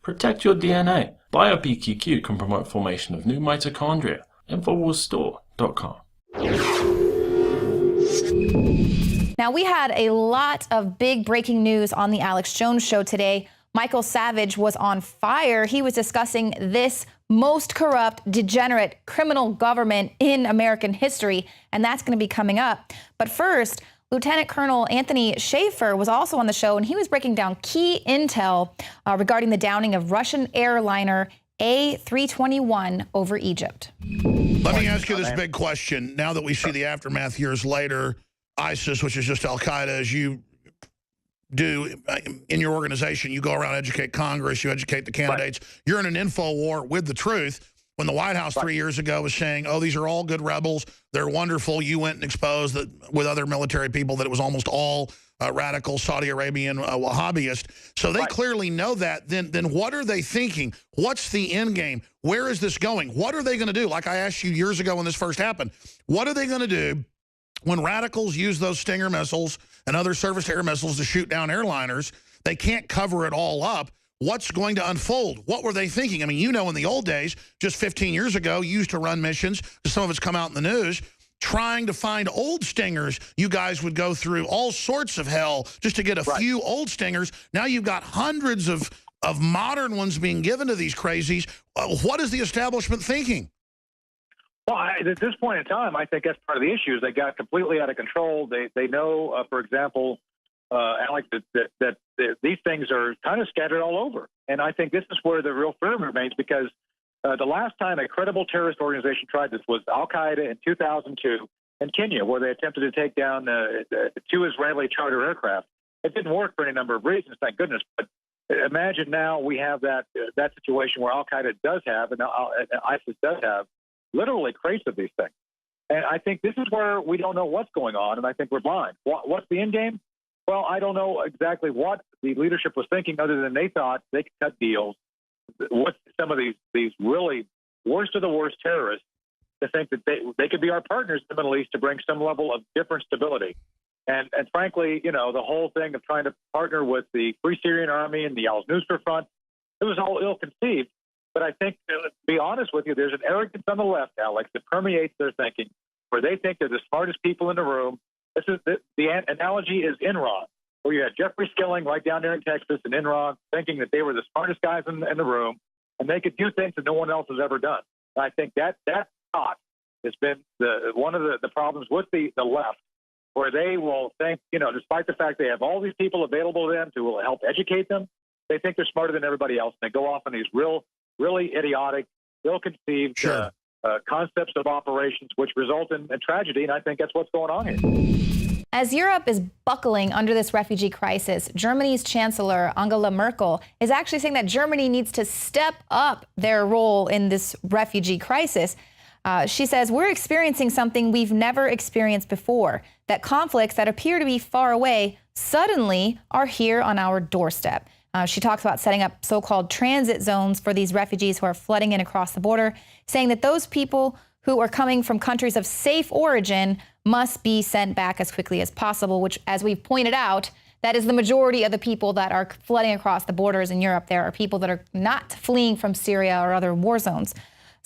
Protect your DNA. BioPQQ can promote formation of new mitochondria. Infowarsstore.com. Now, we had a lot of big breaking news on the Alex Jones show today. Michael Savage was on fire. He was discussing this most corrupt, degenerate, criminal government in American history, and that's going to be coming up. But first, Lieutenant Colonel Anthony Schaefer was also on the show, and he was breaking down key intel regarding the downing of Russian airliner A321 over Egypt. Let me ask you this big question. Now that we see the aftermath years later, ISIS, which is just al-Qaeda, as you do in your organization, you go around, educate Congress, you educate the candidates. Right. You're in an info war with the truth. When the White House 3 years ago was saying, oh, these are all good rebels, they're wonderful, you went and exposed that with other military people that it was almost all radical Saudi Arabian Wahhabist. So they clearly know that. Then what are they thinking? What's the end game? Where is this going? What are they going to do? Like I asked you years ago when this first happened, what are they going to do when radicals use those Stinger missiles and other surface-to-air missiles to shoot down airliners? They can't cover it all up. What's going to unfold? What were they thinking? I mean, you know, in the old days, just 15 years ago, you used to run missions. Some of it's come out in the news. Trying to find old Stingers, you guys would go through all sorts of hell just to get a few old Stingers. Now you've got hundreds of modern ones being given to these crazies. What is the establishment thinking? Well, at this point in time, I think that's part of the issue. Is they got completely out of control. They know, for example, Alex, that these things are kind of scattered all over. And I think this is where the real fear remains, because the last time a credible terrorist organization tried this was al-Qaeda in 2002 in Kenya, where they attempted to take down 2 Israeli charter aircraft. It didn't work for any number of reasons, thank goodness. But imagine now we have that situation where al-Qaeda does have, and ISIS does have, literally crates of these things. And I think this is where we don't know what's going on, and I think we're blind. What's the end game? Well, I don't know exactly what the leadership was thinking, other than they thought they could cut deals with some of these really worst of the worst terrorists, to think that they could be our partners in the Middle East to bring some level of different stability. And frankly, you know, the whole thing of trying to partner with the Free Syrian Army and the al-Nusra Front, it was all ill-conceived. But I think, to be honest with you, there's an arrogance on the left, Alex, that permeates their thinking, where they think they're the smartest people in the room. The analogy is Enron, where you had Jeffrey Skilling right down there in Texas and Enron thinking that they were the smartest guys in the room, and they could do things that no one else has ever done. And I think that thought has been one of the problems with the left, where they will think, you know, despite the fact they have all these people available to them to help educate them, they think they're smarter than everybody else. And they go off on these really idiotic, ill-conceived concepts of operations, which result in tragedy, and I think that's what's going on here. As Europe is buckling under this refugee crisis, Germany's Chancellor Angela Merkel is actually saying that Germany needs to step up their role in this refugee crisis. She says, we're experiencing something we've never experienced before, that conflicts that appear to be far away suddenly are here on our doorstep. She talks about setting up so-called transit zones for these refugees who are flooding in across the border, saying that those people who are coming from countries of safe origin must be sent back as quickly as possible, which, as we've pointed out, that is the majority of the people that are flooding across the borders in Europe. There are people that are not fleeing from Syria or other war zones.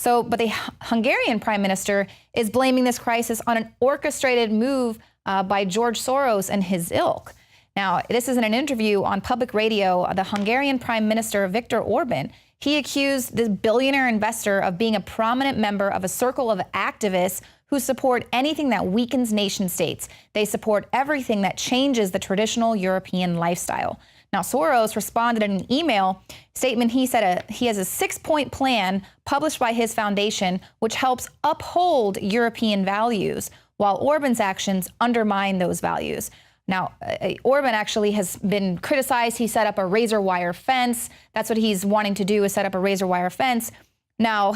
But the Hungarian prime minister is blaming this crisis on an orchestrated move by George Soros and his ilk. Now, this is in an interview on public radio. The Hungarian Prime Minister, Viktor Orban, he accused this billionaire investor of being a prominent member of a circle of activists who support anything that weakens nation states. They support everything that changes the traditional European lifestyle. Now, Soros responded in an email statement. He said he has a 6-point plan published by his foundation, which helps uphold European values, while Orban's actions undermine those values. Now, Orban actually has been criticized. He set up a razor wire fence. That's what he's wanting to do, is set up a razor wire fence. Now,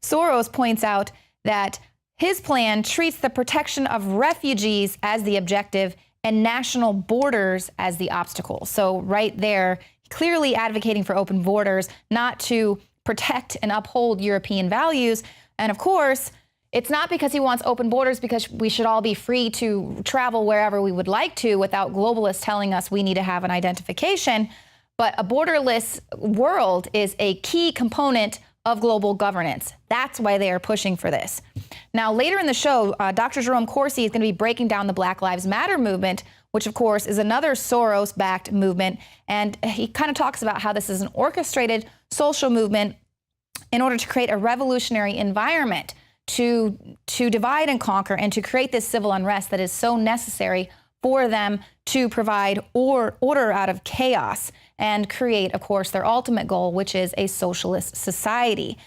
Soros points out that his plan treats the protection of refugees as the objective and national borders as the obstacle. So right there, clearly advocating for open borders, not to protect and uphold European values. And of course, it's not because he wants open borders because we should all be free to travel wherever we would like to without globalists telling us we need to have an identification. But a borderless world is a key component of global governance. That's why they are pushing for this. Now, later in the show, Dr. Jerome Corsi is going to be breaking down the Black Lives Matter movement, which, of course, is another Soros-backed movement. And he kind of talks about how this is an orchestrated social movement in order to create a revolutionary environment to divide and conquer and to create this civil unrest that is so necessary for them to provide order out of chaos and create, of course, their ultimate goal, which is a socialist society.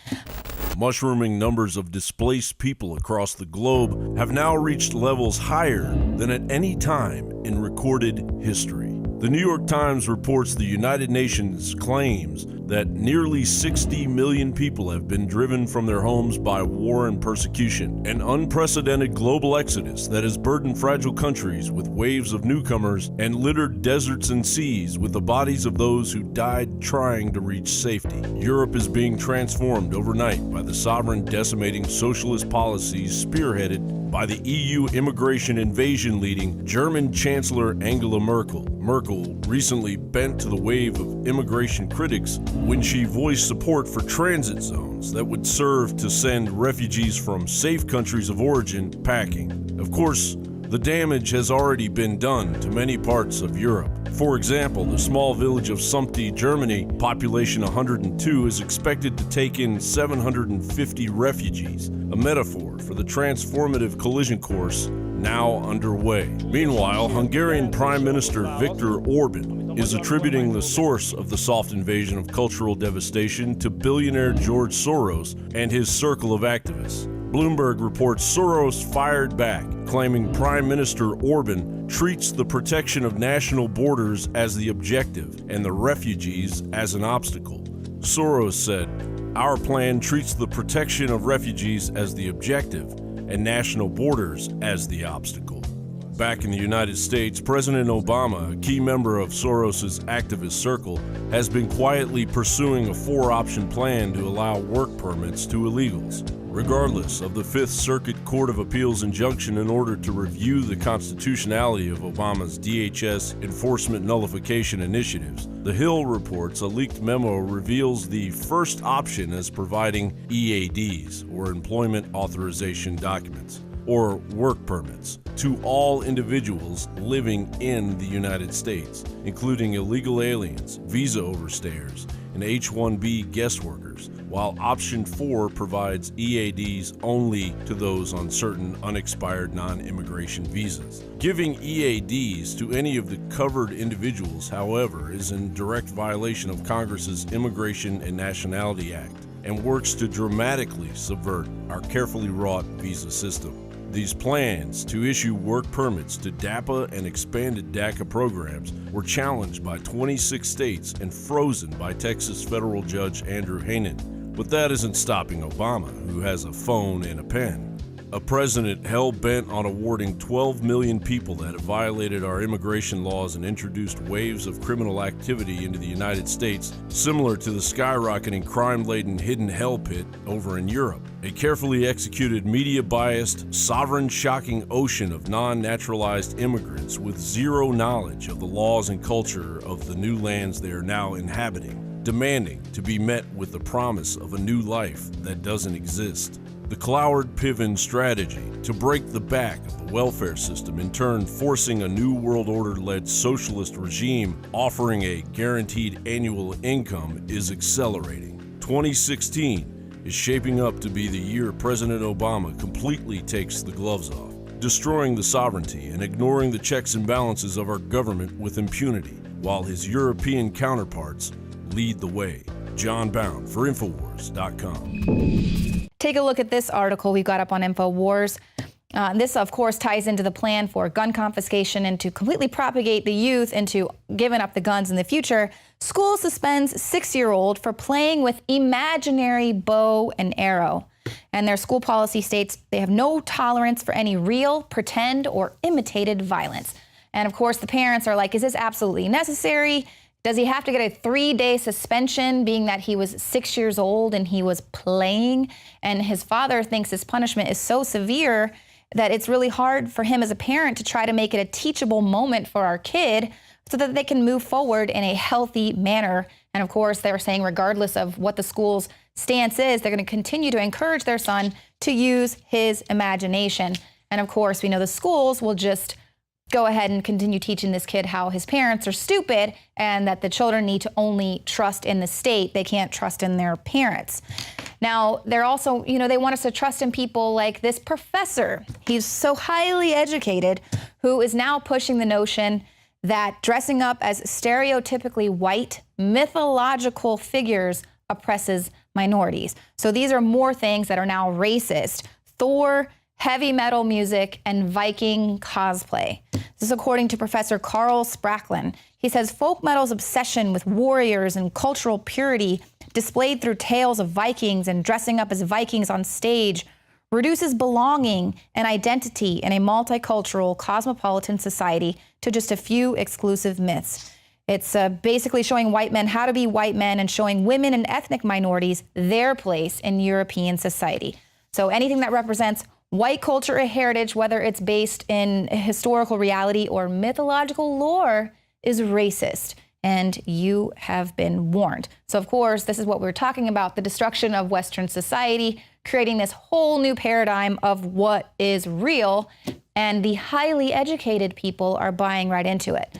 Mushrooming numbers of displaced people across the globe have now reached levels higher than at any time in recorded history. The New York Times reports the United Nations claims that nearly 60 million people have been driven from their homes by war and persecution, an unprecedented global exodus that has burdened fragile countries with waves of newcomers and littered deserts and seas with the bodies of those who died trying to reach safety. Europe is being transformed overnight by the sovereign decimating socialist policies spearheaded by the EU immigration invasion leading German Chancellor Angela Merkel. Merkel recently bent to the wave of immigration critics when she voiced support for transit zones that would serve to send refugees from safe countries of origin packing. Of course, the damage has already been done to many parts of Europe. For example, the small village of Sumte, Germany, population 102, is expected to take in 750 refugees, a metaphor for the transformative collision course now underway. Meanwhile, Hungarian Prime Minister Viktor Orban is attributing the source of the soft invasion of cultural devastation to billionaire George Soros and his circle of activists. Bloomberg reports Soros fired back, claiming Prime Minister Orban treats the protection of national borders as the objective and the refugees as an obstacle. Soros said, "Our plan treats the protection of refugees as the objective and national borders as the obstacle." Back in the United States, President Obama, a key member of Soros's activist circle, has been quietly pursuing a 4-option plan to allow work permits to illegals. Regardless of the Fifth Circuit Court of Appeals injunction in order to review the constitutionality of Obama's DHS enforcement nullification initiatives, The Hill reports a leaked memo reveals the first option as providing EADs, or Employment Authorization Documents, or work permits, to all individuals living in the United States, including illegal aliens, visa overstayers, and H-1B guest workers, while Option 4 provides EADs only to those on certain unexpired non-immigration visas. Giving EADs to any of the covered individuals, however, is in direct violation of Congress's Immigration and Nationality Act and works to dramatically subvert our carefully wrought visa system. These plans to issue work permits to DAPA and expanded DACA programs were challenged by 26 states and frozen by Texas federal judge Andrew Hanen. But that isn't stopping Obama, who has a phone and a pen. A president hell-bent on awarding 12 million people that have violated our immigration laws and introduced waves of criminal activity into the United States, similar to the skyrocketing crime-laden hidden hell pit over in Europe. A carefully executed, media-biased, sovereign-shocking ocean of non-naturalized immigrants with zero knowledge of the laws and culture of the new lands they are now inhabiting, demanding to be met with the promise of a new life that doesn't exist. The Cloward-Piven strategy to break the back of the welfare system, in turn forcing a New World Order-led socialist regime offering a guaranteed annual income, is accelerating. 2016 is shaping up to be the year President Obama completely takes the gloves off, destroying the sovereignty and ignoring the checks and balances of our government with impunity, while his European counterparts lead the way. John Bound for Infowars.com. Take a look at this article we got up on Infowars. This, of course, ties into the plan for gun confiscation and to completely propagate the youth into giving up the guns in the future. School suspends 6-year-old for playing with imaginary bow and arrow. And their school policy states they have no tolerance for any real, pretend, or imitated violence. And, of course, the parents are like, is this absolutely necessary? Does he have to get a 3-day suspension, being that he was 6 years old and he was playing? And his father thinks his punishment is so severe that it's really hard for him as a parent to try to make it a teachable moment for our kid so that they can move forward in a healthy manner. And of course, they're saying regardless of what the school's stance is, they're going to continue to encourage their son to use his imagination. And of course, we know the schools will just go ahead and continue teaching this kid how his parents are stupid and that the children need to only trust in the state. They can't trust in their parents. Now, they're also, they want us to trust in people like this professor. He's so highly educated, who is now pushing the notion that dressing up as stereotypically white mythological figures oppresses minorities. So these are more things that are now racist. Thor, heavy metal music, and Viking cosplay. This is according to Professor Carl Spracklin. He says folk metal's obsession with warriors and cultural purity displayed through tales of Vikings and dressing up as Vikings on stage reduces belonging and identity in a multicultural, cosmopolitan society to just a few exclusive myths. It's basically showing white men how to be white men and showing women and ethnic minorities their place in European society. So anything that represents white culture or heritage, whether it's based in historical reality or mythological lore, is racist. And you have been warned. So, of course, this is what we're talking about, the destruction of Western society, creating this whole new paradigm of what is real. And the highly educated people are buying right into it.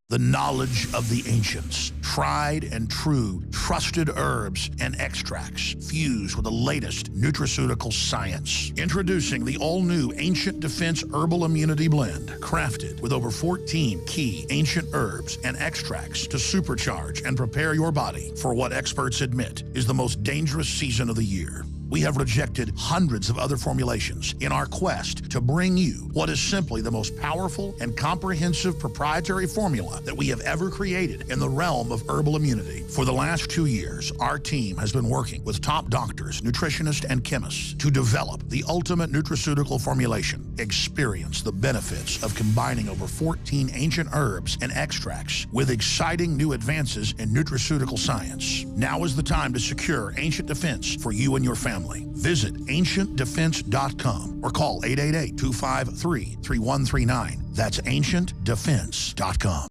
The knowledge of the ancients, tried and true, trusted herbs and extracts fused with the latest nutraceutical science. Introducing the all-new Ancient Defense Herbal Immunity Blend, crafted with over 14 key ancient herbs and extracts to supercharge and prepare your body for what experts admit is the most dangerous season of the year. We have rejected hundreds of other formulations in our quest to bring you what is simply the most powerful and comprehensive proprietary formula that we have ever created in the realm of herbal immunity. For the last 2 years, our team has been working with top doctors, nutritionists, and chemists to develop the ultimate nutraceutical formulation. Experience the benefits of combining over 14 ancient herbs and extracts with exciting new advances in nutraceutical science. Now is the time to secure Ancient Defense for you and your family. Visit ancientdefense.com or call 888-253-3139. That's ancientdefense.com.